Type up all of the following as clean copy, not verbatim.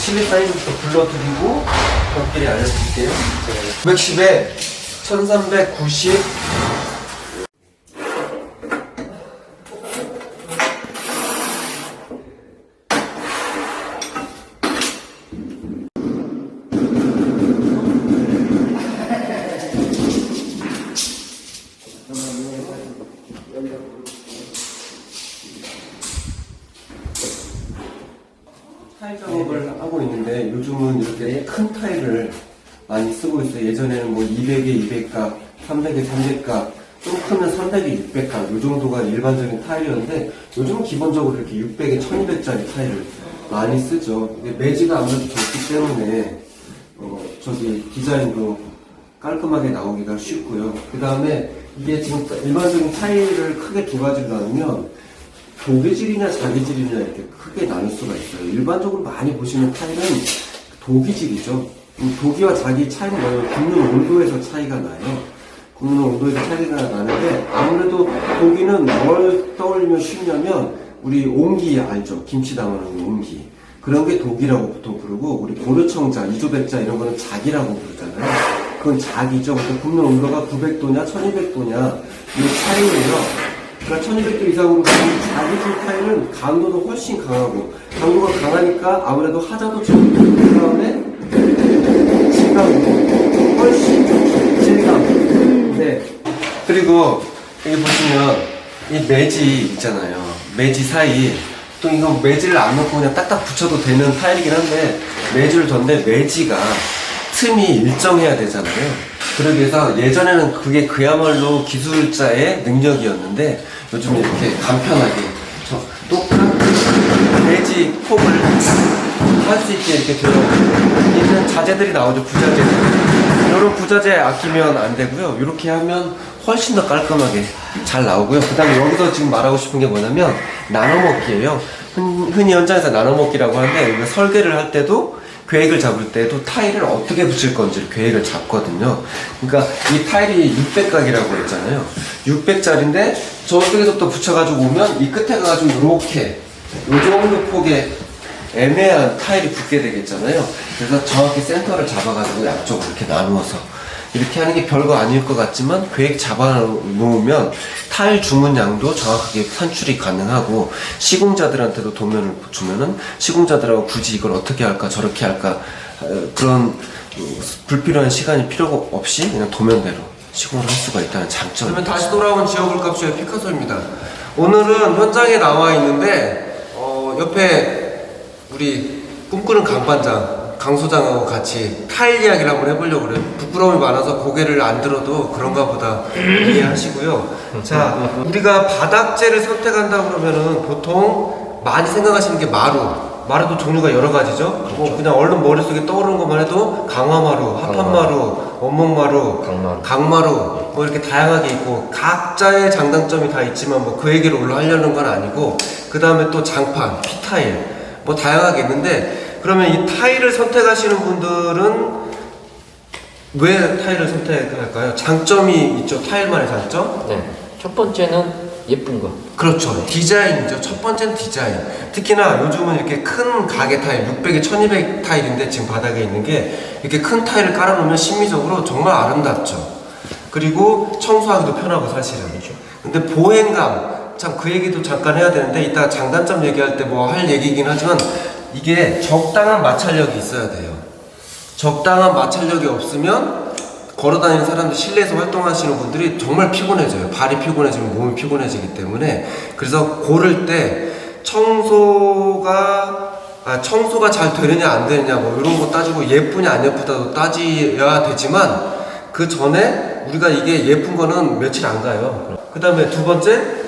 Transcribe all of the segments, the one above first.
실내 사이즈부터 불러드리고 벽끼리 알려드릴게요. 910에 1390 타일 작업을 하고 있는데 요즘은 이렇게 큰 타일을 많이 쓰고 있어요. 예전에는 뭐 200에 200각, 300에 300각, 좀 크면 300에 600각 이 정도가 일반적인 타일이었는데 요즘은 기본적으로 이렇게 600에 1200짜리 타일을 많이 쓰죠. 근데 매지가 아무래도 좋기 때문에 저기 디자인도 깔끔하게 나오기가 쉽고요. 그 다음에 이게 지금 일반적인 타일을 크게 두 가지로 나누면 도기질이냐 자기질이냐 이렇게 크게 나눌 수가 있어요. 일반적으로 많이 보시는 타일은 도기질이죠. 도기와 자기 차이는 뭐예요? 굽는 온도에서 차이가 나요. 굽는 온도에서 차이가 나는데 아무래도 도기는 뭘 떠올리면 쉽냐면 우리 옹기 알죠? 김치 담아놓은 옹기. 그런 게 도기라고 보통 부르고 우리 고르청자, 이조백자 이런 거는 자기라고 부르잖아요. 그건 자기죠. 근데 굽는 온도가 900도냐 1200도냐 이 차이예요. 그러니까 1200도 이상으로 가는 자기질 타일은 강도도 훨씬 강하고 강도가 강하니까 아무래도 하자도 좋고 그 다음에 질감도 훨씬 좋죠. 질감. 네. 그리고 여기 보시면 이 매지 있잖아요. 매지 사이 또 이거 매지를 안 넣고 그냥 딱딱 붙여도 되는 타일이긴 한데 매지를 뒀는데 매지가 틈이 일정해야 되잖아요. 그러기 위해서 예전에는 그게 그야말로 기술자의 능력이었는데 요즘 이렇게 간편하게 똑같은 매지 폼을 할 수 있게 이렇게 되어 있는 자재들이 나오죠. 부자재들. 이런 부자재 아끼면 안 되고요. 이렇게 하면 훨씬 더 깔끔하게 잘 나오고요. 그 다음에 여기서 지금 말하고 싶은 게 뭐냐면 나눠먹기예요. 흔히 현장에서 나눠먹기라고 하는데 우리가 설계를 할 때도 계획을 잡을 때도 타일을 어떻게 붙일 건지 계획을 잡거든요. 그러니까 이 타일이 600각이라고 했잖아요. 600짜리인데 저쪽에서부터 붙여가지고 오면 이 끝에 가가지고 이렇게 이 정도 폭의 애매한 타일이 붙게 되겠잖아요. 그래서 정확히 센터를 잡아가지고 양쪽으로 이렇게 나누어서 이렇게 하는 게 별거 아닐 것 같지만 계획 잡아 놓으면 타일 주문량도 정확하게 산출이 가능하고 시공자들한테도 도면을 주면은 시공자들하고 굳이 이걸 어떻게 할까 저렇게 할까 그런 불필요한 시간이 필요 없이 그냥 도면대로 시공을 할 수가 있다는 장점. 그러면 다시 돌아온 지오블 값의 피카소입니다. 오늘은 현장에 나와 있는데 옆에 우리 꿈꾸는 강반장 강소장하고 같이 타일 이야기를 한번 해보려고 그래요. 부끄러움이 많아서 고개를 안 들어도 그런가 보다 이해하시고요. 자, 우리가 바닥재를 선택한다 그러면은 보통 많이 생각하시는 게 마루도 종류가 여러 가지죠. 뭐 그냥 얼른 머릿속에 떠오르는 것만 해도 강화마루, 합판마루, 원목마루, 강마루 뭐 이렇게 다양하게 있고 각자의 장단점이 다 있지만 뭐 그 얘기를 오늘 하려는 건 아니고 그 다음에 또 장판, 피타일 뭐 다양하게 있는데 그러면 이 타일을 선택하시는 분들은 왜 타일을 선택할까요? 장점이 있죠. 타일만의 장점? 네. 첫 번째는 예쁜 거. 그렇죠. 디자인이죠. 첫 번째는 디자인. 특히나 요즘은 이렇게 큰 가게 타일, 600에 1200 타일인데 지금 바닥에 있는 게 이렇게 큰 타일을 깔아놓으면 심미적으로 정말 아름답죠. 그리고 청소하기도 편하고 사실은. 근데 보행감, 참 그 얘기도 잠깐 해야 되는데 이따 장단점 얘기할 때 뭐 할 얘기긴 하지만 이게 적당한 마찰력이 있어야 돼요. 적당한 마찰력이 없으면 걸어다니는 사람들 실내에서 활동하시는 분들이 정말 피곤해져요. 발이 피곤해지면 몸이 피곤해지기 때문에 그래서 고를 때 청소가 잘 되느냐 안 되느냐 뭐 이런 거 따지고 예쁘냐 안 예쁘다도 따져야 되지만 그 전에 우리가 이게 예쁜 거는 며칠 안 가요. 그 다음에 두 번째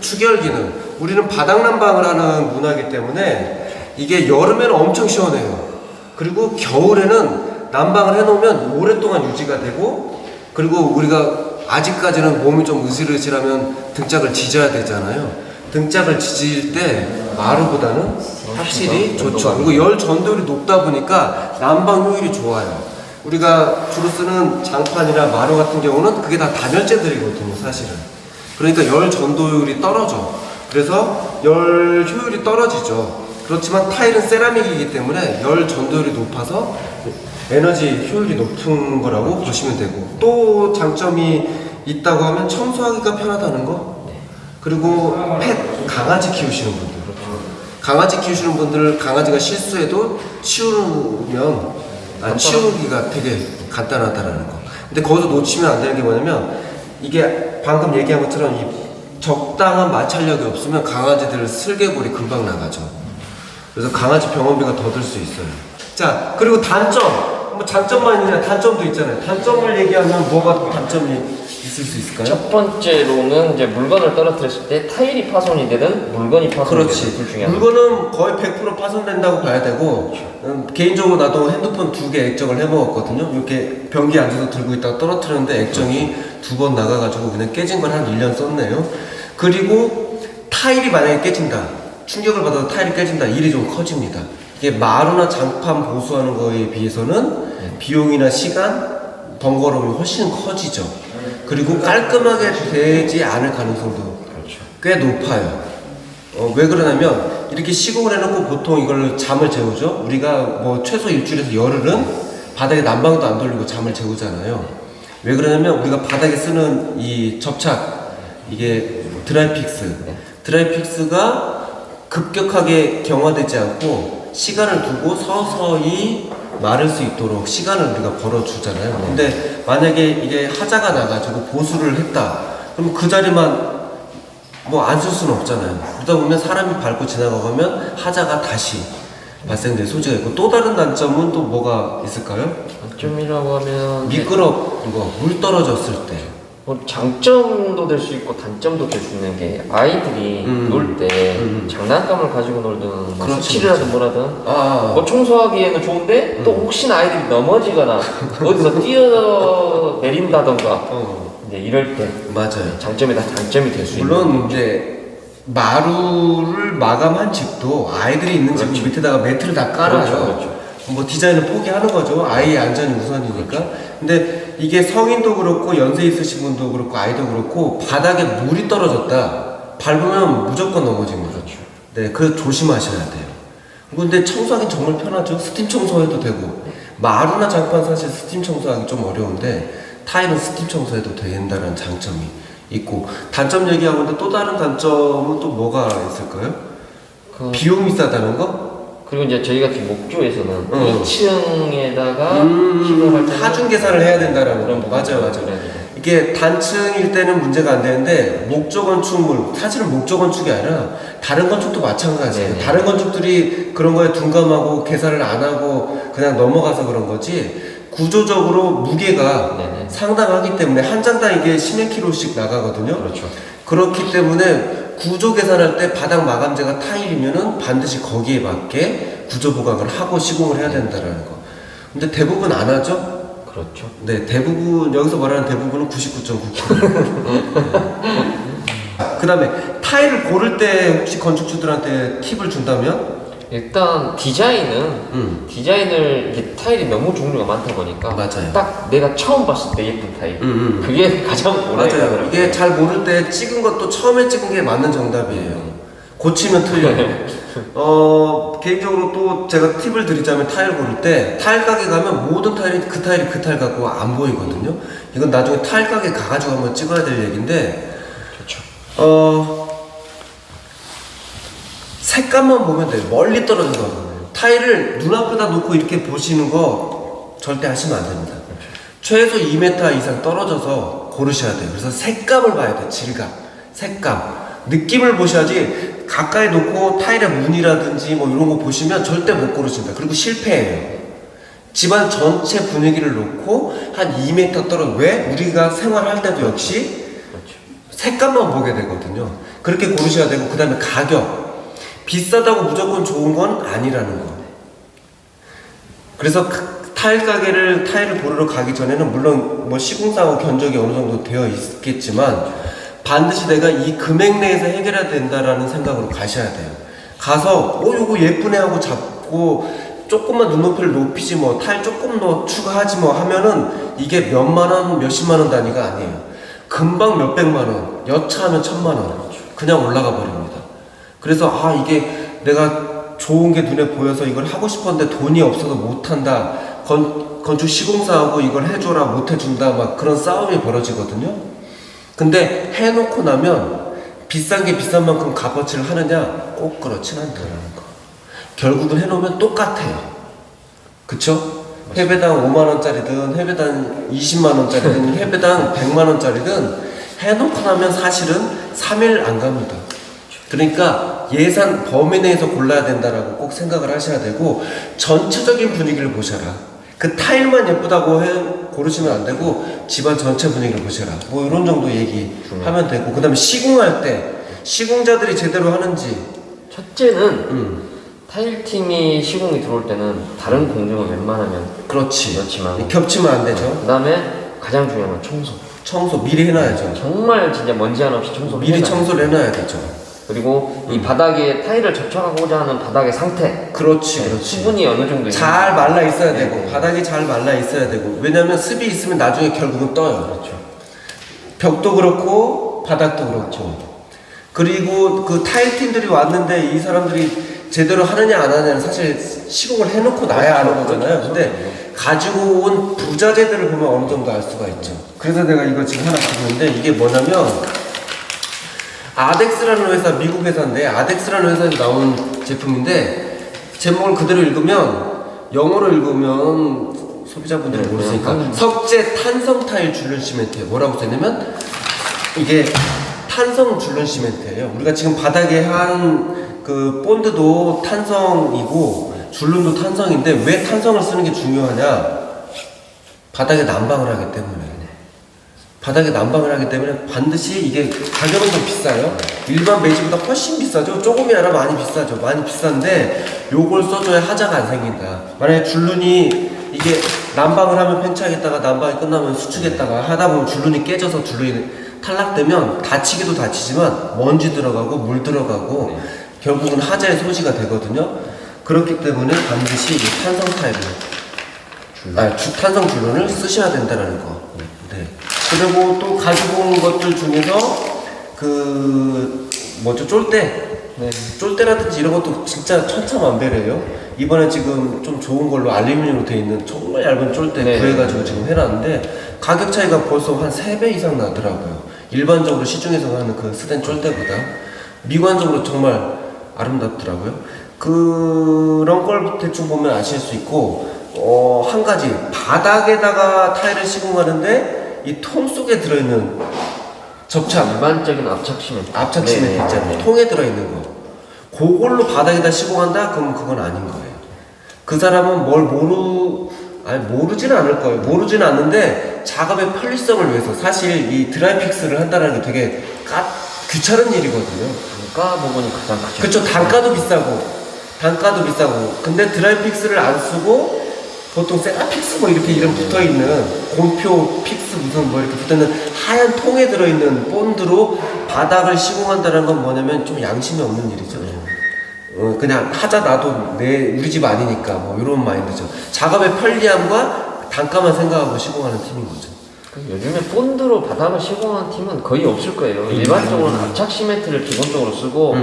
추결 기능. 우리는 바닥 난방을 하는 문화이기 때문에 이게 여름에는 엄청 시원해요. 그리고 겨울에는 난방을 해놓으면 오랫동안 유지가 되고 그리고 우리가 아직까지는 몸이 좀 으슬으슬하면 등짝을 지져야 되잖아요. 등짝을 지질 때 마루보다는 확실히 좋죠. 그리고 열 전도율이 높다 보니까 난방 효율이 좋아요. 우리가 주로 쓰는 장판이나 마루 같은 경우는 그게 다 단열재들이거든요, 사실은. 그러니까 열 전도율이 떨어져. 그래서 열 효율이 떨어지죠. 그렇지만 타일은 세라믹이기 때문에 열 전도율이 높아서 에너지 효율이 높은 거라고 보시면 되고, 또 장점이 있다고 하면 청소하기가 편하다는 거. 그리고 펫, 강아지 키우시는 분들, 강아지 키우시는 분들, 강아지가 실수해도 치우기가 되게 간단하다라는 거. 근데 거기서 놓치면 안 되는 게 뭐냐면, 이게 방금 얘기한 것처럼 이 적당한 마찰력이 없으면 강아지들 슬개골이 금방 나가죠. 그래서 강아지 병원비가 더 들 수 있어요. 자, 그리고 단점, 뭐 장점만 있느냐, 단점도 있잖아요. 단점을 얘기하면 뭐가 단점이 있을 수 있을까요? 첫 번째로는 이제 물건을 떨어뜨렸을 때 타일이 파손이 되든 물건이 파손이 되든 둘 중에 하나. 물건은 거의 100% 파손된다고 봐야 되고, 개인적으로 나도 핸드폰 2개 액정을 해먹었거든요. 이렇게 변기에 앉아서 들고 있다가 떨어뜨렸는데 액정이 2번 나가가지고 그냥 깨진 걸 한 1년 썼네요. 그리고 타일이 만약에 깨진다, 충격을 받아서 타일이 깨진다, 일이 좀 커집니다. 이게 마루나 장판 보수하는 거에 비해서는 비용이나 시간, 번거로움이 훨씬 커지죠. 그리고 깔끔하게 되지 않을 가능성도 꽤 높아요. 왜 그러냐면, 이렇게 시공을 해놓고 보통 이걸 잠을 재우죠. 우리가 뭐 최소 일주일에서 열흘은 바닥에 난방도 안 돌리고 잠을 재우잖아요. 왜 그러냐면, 우리가 바닥에 쓰는 이 접착, 이게 드라이픽스가 급격하게 경화되지 않고 시간을 두고 서서히 마를 수 있도록 시간을 우리가 벌어주잖아요. 근데 만약에 이게 하자가 나가지고 보수를 했다, 그럼 그 자리만 뭐 안 쓸 수는 없잖아요. 그러다 보면 사람이 밟고 지나가면 하자가 다시 발생될 소지가 있고, 또 다른 단점은 또 뭐가 있을까요? 장점이라고 하면 미끄럽은 거, 물 떨어졌을 때. 뭐 장점도 될 수 있고 단점도 될 수 있는 게, 아이들이 놀 때 장난감을 가지고 놀든 뭐 그렇죠, 스치를 하든 뭐라든 뭐 청소하기에는 좋은데 또 혹시나 아이들이 넘어지거나 어디서 뛰어 내린다던가 이제 이럴 때 맞아요. 장점이다 장점이 될 수 있는. 물론 이제 마루를 마감한 집도 아이들이 있는 집 밑에다가 매트를 다 깔아요. 그렇죠. 뭐 디자인을 포기하는 거죠. 아이의 안전이 우선이니까. 근데 이게 성인도 그렇고 연세 있으신 분도 그렇고 아이도 그렇고, 바닥에 물이 떨어졌다, 밟으면 무조건 넘어집니다. 네, 그래서 조심하셔야 돼요. 근데 청소하기 정말 편하죠. 스팀 청소해도 되고, 마루나 장판 사실 스팀 청소하기 좀 어려운데 타일은 스팀 청소해도 된다는 장점이 있고, 단점 얘기하고 있는데 또 다른 단점은 또 뭐가 있을까요? 비용이 싸다는 거? 그리고 이제 저희 같은 목조에서는 2층에다가 시공할 때 하중 계산을 해야 된다라는 거. 맞아요. 이게 단층일 때는 문제가 안 되는데, 목조 건축물, 사실은 목조 건축이 아니라 다른 건축도 마찬가지예요. 네네. 다른 건축들이 그런 거에 둔감하고 계산을 안 하고 그냥 넘어가서 그런 거지, 구조적으로 무게가 네네. 상당하기 때문에 한 장당 이게 10몇 킬로씩 나가거든요. 그렇죠. 그렇기 때문에 구조 계산할 때 바닥 마감재가 타일이면은 반드시 거기에 맞게 구조 보강을 하고 시공을 해야 된다라는 거. 근데 대부분 안 하죠? 그렇죠. 네, 대부분, 여기서 말하는 대부분은 99.9%. 그 다음에 타일을 고를 때 혹시 건축주들한테 팁을 준다면? 일단 디자인을 이게 타일이 너무 종류가 많다 보니까 맞아요. 딱 내가 처음 봤을 때 예쁜 타일 그게 가장 오래 맞아요. 가더라고요. 이게 잘 모를 때 찍은 것도 처음에 찍은 게 맞는 정답이에요. 고치면 틀려요. 개인적으로 또 제가 팁을 드리자면, 타일 고를 때 타일 가게 가면 모든 타일이 그 타일 같고 안 보이거든요. 이건 나중에 타일 가게 가가지고 한번 찍어야 될 얘기인데, 좋죠. 색감만 보면 돼요. 멀리 떨어진 거. 타일을 눈앞에다 놓고 이렇게 보시는 거 절대 하시면 안 됩니다. 최소 2m 이상 떨어져서 고르셔야 돼요. 그래서 색감을 봐야 돼요. 질감, 색감, 느낌을 보셔야지, 가까이 놓고 타일의 무늬라든지 뭐 이런 거 보시면 절대 못 고르신다. 그리고 실패해요. 집안 전체 분위기를 놓고 한 2m 떨어져. 왜? 우리가 생활할 때도 역시 색감만 보게 되거든요. 그렇게 고르셔야 되고, 그 다음에 가격. 비싸다고 무조건 좋은 건 아니라는 거. 그래서 타일을 보러 가기 전에는 물론 뭐 시공사하고 견적이 어느 정도 되어 있겠지만, 반드시 내가 이 금액 내에서 해결해야 된다라는 생각으로 가셔야 돼요. 가서 요거 예쁘네 하고 잡고 조금만 눈높이를 높이지, 뭐 타일 조금 더 추가하지 뭐 하면은 이게 몇만원 몇십만원 단위가 아니에요. 금방 몇백만원, 여차하면 1000만원 그냥 올라가 버립니다. 그래서 이게 내가 좋은 게 눈에 보여서 이걸 하고 싶었는데 돈이 없어서 못한다. 건축 시공사하고 이걸 해줘라 못 해준다 막 그런 싸움이 벌어지거든요. 근데 해놓고 나면 비싼 게 비싼 만큼 값어치를 하느냐? 꼭 그렇진 않다라는 거. 결국은 해놓으면 똑같아요. 그쵸? 회배당 5만원짜리든 회배당 20만원짜리든 회배당 100만원짜리든 해놓고 나면 사실은 3일 안 갑니다. 그러니까 예산 범위 내에서 골라야 된다라고 꼭 생각을 하셔야 되고, 전체적인 분위기를 보셔라. 그 타일만 예쁘다고 고르시면 안 되고 집안 전체 분위기를 보셔라. 뭐 이런 정도 얘기하면 되고, 그 다음에 시공할 때 시공자들이 제대로 하는지. 첫째는 타일팀이 시공이 들어올 때는 다른 공정은 웬만하면 그렇지. 그렇지만 겹치면 안 되죠. 그 다음에 가장 중요한 건 청소. 미리 해놔야죠. 정말 진짜 먼지 하나 없이 청소를 미리 해놔야 청소를 해놔야 되죠. 그리고 이 바닥에 타일을 접착하고자 하는 바닥의 상태, 그렇지. 수분이 어느 정도 잘 말라 있어야 되고, 네. 바닥이 잘 말라 있어야 되고. 왜냐면 습이 있으면 나중에 결국은 떠요. 그렇죠. 벽도 그렇고 바닥도 그렇고. 그리고 그 타일 팀들이 왔는데 이 사람들이 제대로 하느냐 안 하느냐는 사실 시공을 해놓고 나야 아는 거잖아요. 근데 가지고 온 부자재들을 보면 어느 정도 알 수가 있죠. 그래서 내가 이거 지금 하나 갖고 있는데, 이게 뭐냐면 아덱스라는 회사, 미국 회사인데 아덱스라는 회사에서 나온 제품인데, 제목을 그대로 읽으면, 영어로 읽으면 소비자분들이 모르시니까 석재 탄성 타일 줄눈 시멘트예요. 뭐라고 써있냐면 이게 탄성 줄눈 시멘트예요. 우리가 지금 바닥에 한 그 본드도 탄성이고 줄눈도 탄성인데, 왜 탄성을 쓰는 게 중요하냐? 바닥에 난방을 하기 때문에. 바닥에 난방을 하기 때문에 반드시 이게 가격은 좀 비싸요. 일반 베이지보다 훨씬 비싸죠. 조금이 아니라 많이 비싸죠. 많이 비싼데 요걸 써줘야 하자가 안 생긴다. 만약에 줄눈이 이게 난방을 하면 팽창했다가 난방이 끝나면 수축했다가 하다 보면 줄눈이 깨져서 줄눈이 탈락되면 다치기도 다치지만 먼지 들어가고 물 들어가고 결국은 하자의 소지가 되거든요. 그렇기 때문에 반드시 이 탄성 타일을, 탄성 줄눈을 쓰셔야 된다는 거. 네. 그리고 또 가지고 온 것들 중에서 쫄대. 네. 쫄대라든지 이런 것도 진짜 천차만별이에요. 이번에 지금 좀 좋은 걸로 알루미늄으로 되어 있는 정말 얇은 쫄대 네. 구해가지고 지금 해놨는데, 가격 차이가 벌써 한 3배 이상 나더라고요. 일반적으로 시중에서 하는 그 쓰던 쫄대보다 미관적으로 정말 아름답더라고요. 그런 걸 대충 보면 아실 수 있고, 한 가지, 바닥에다가 타일을 시공하는데 이 통 속에 들어있는 접착, 일반적인 압착 시멘트. 압착 시멘트 있잖아요. 통에 들어있는 거. 그걸로 바닥에다 시공한다? 그럼 그건 아닌 거예요. 그 사람은 모르진 않을 거예요. 모르진 않는데 작업의 편리성을 위해서, 사실 이 드라이픽스를 한다는 게 되게 귀찮은 일이거든요. 단가 부분이 가장 크죠. 그쵸. 단가도 비싸고. 근데 드라이픽스를 안 쓰고 보통 세라픽스 뭐 이렇게 이름 붙어있는 곰표 픽스 무슨 뭐 이렇게 붙어있는 하얀 통에 들어있는 본드로 바닥을 시공한다는 건 뭐냐면 좀 양심이 없는 일이죠. 그냥 하자, 나도 우리 집 아니니까 뭐 이런 마인드죠. 작업의 편리함과 단가만 생각하고 시공하는 팀인 거죠. 요즘에 본드로 바닥을 시공하는 팀은 거의 없을 거예요. 일반적으로는 압착 시멘트를 기본적으로 쓰고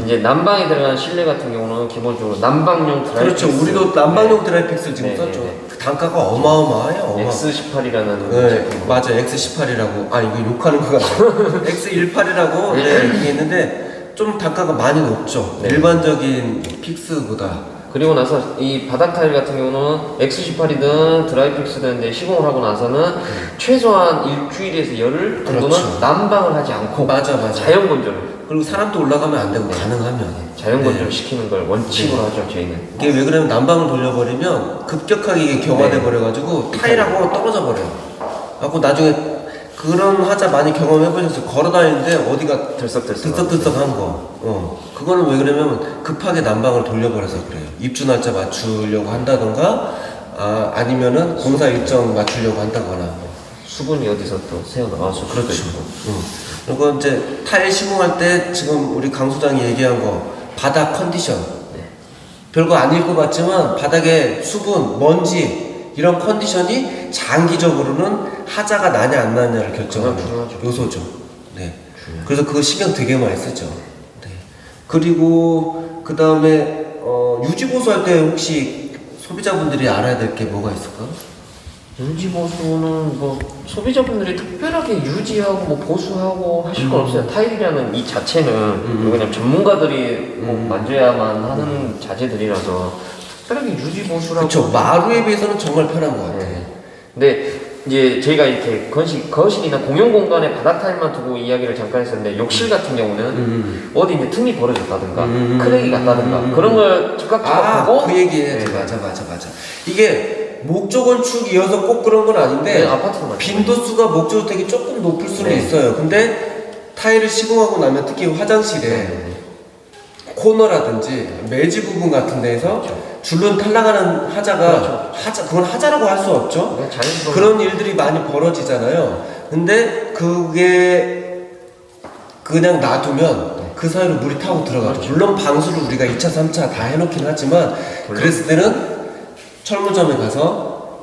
이제 난방에 들어가는 실내 같은 경우는 기본적으로 난방용 드라이픽스. 그렇죠. 우리도 난방용 드라이픽스 지금 썼죠. 그 단가가 어마어마해요. X18이라는 제품. 맞아, X18이라고. 이거 욕하는 거 같아요. X18이라고 얘기했는데 좀 단가가 많이 높죠. 네. 일반적인 픽스보다. 그리고 나서 이 바닥 타일 같은 경우는 X18이든 드라이픽스든 이제 시공을 하고 나서는 최소한 일주일에서 열흘 정도는 그렇죠. 난방을 하지 않고 맞아. 자연 건조를, 그리고 사람도 올라가면 안 되고 가능하면 자연 건조를 시키는 걸 원칙으로 하죠, 저희는. 이게 왜 그러면 난방을 돌려버리면 급격하게 이게 경화돼 버려가지고 타일하고 떨어져 버려요. 그래서 나중에 그런 하자 많이 경험해보셨어요. 걸어다니는데 어디가 들썩들썩한 거. 그거는 왜 그러면 급하게 난방을 돌려버려서 그래요. 입주 날짜 맞추려고 한다던가, 아니면은 공사 일정 맞추려고 한다거나. 수분이 어디서 또 새어 나와서 그럴 때 있고. 그리고 이제 타일 시공할 때 지금 우리 강 소장이 얘기한 거, 바닥 컨디션. 별거 안 읽어봤지만 바닥에 수분, 먼지 이런 컨디션이 장기적으로는 하자가 나냐 안 나냐를 결정하는 요소죠. 네. 그래서 그거 신경 되게 많이 쓰죠. 네. 그리고 그 다음에 유지 보수할 때 혹시 소비자분들이 알아야 될 게 뭐가 있을까? 유지 보수는 뭐 소비자분들이 특별하게 유지하고 뭐 보수하고 하실 건 없어요. 타일이라는 이 자체는 그냥 전문가들이 뭐 만져야만 하는 자재들이라서 특별하게 유지 보수라고. 그쵸. 마루에 비해서는 정말 편한 것 같아. 네. 근데 이제 저희가 이렇게 거실이나 공용 공간에 바닥 타일만 두고 이야기를 잠깐 했었는데 욕실 같은 경우는 어디 이제 틈이 벌어졌다든가 크랙이 갔다든가 그런 걸 즉각 보고 그 얘기해. 네. 맞아. 이게 목조 건축이어서 꼭 그런 건 아닌데 네, 아파트도 빈도수가 목조 주택이 조금 높을 수는 네. 있어요. 근데 타일을 시공하고 나면 특히 화장실에 네. 코너라든지 매지 부분 같은 데에서 줄눈 탈락하는 하자가 그건 하자라고 할 수 없죠. 네, 자연스러운 그런 일들이 많이 벌어지잖아요. 근데 그게 그냥 놔두면 그 사이로 물이 타고 들어가죠. 물론 방수를 우리가 2차, 3차 다 해놓긴 하지만 그랬을 때는 철물점에 가서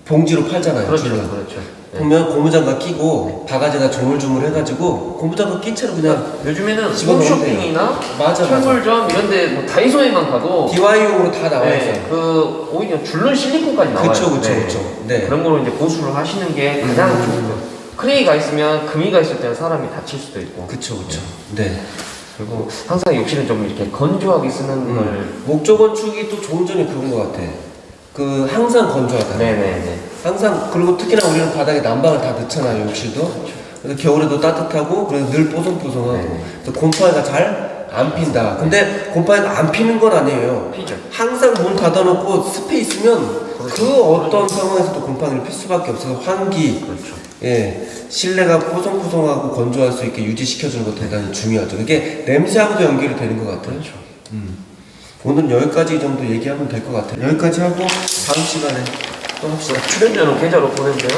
봉지로 팔잖아요. 그렇죠. 줄눈. 그렇죠. 네. 보면 고무장갑 끼고 바가지에다 조물조물 해가지고 고무장갑 낀 채로 그냥 요즘에는 집어넣으면 홈쇼핑이나 맞아. 철물점 이런데 뭐 다이소에만 가도 DIY용으로 다 나와 있어요. 네, 그 오히려 줄눈 실리콘까지 나와요. 그쵸. 네. 그런 거로 이제 보수를 하시는 게 가장 좋고요. 크레이가 있으면 금이가 있을 때는 사람이 다칠 수도 있고. 그쵸. 네. 그리고 항상 욕실은 좀 이렇게 건조하게 쓰는 걸. 목조 건축이 또 좋은 점이 그런 것 같아. 그 항상 건조하다. 네네네. 항상 그리고 특히나 우리는 바닥에 난방을 다 넣잖아요. 욕실도. 그래서 겨울에도 따뜻하고 그래서 늘 뽀송뽀송하고. 네. 그래서 곰팡이가 잘 안 핀다. 근데 곰팡이가 안 피는 건 아니에요. 피죠. 항상 문 닫아놓고 습해 있으면 그 어떤 상황에서도 곰팡이를 필 수밖에 없어서 환기, 그렇죠. 예, 실내가 포송포송하고 건조할 수 있게 유지시켜주는 거 대단히 중요하죠. 이게 냄새하고도 연결이 되는 것 같아요. 그렇죠. 오늘 여기까지 정도 얘기하면 될 것 같아요. 여기까지 하고 다음 시간에 또 합시다. 출연료는 계좌로 보내면 돼요?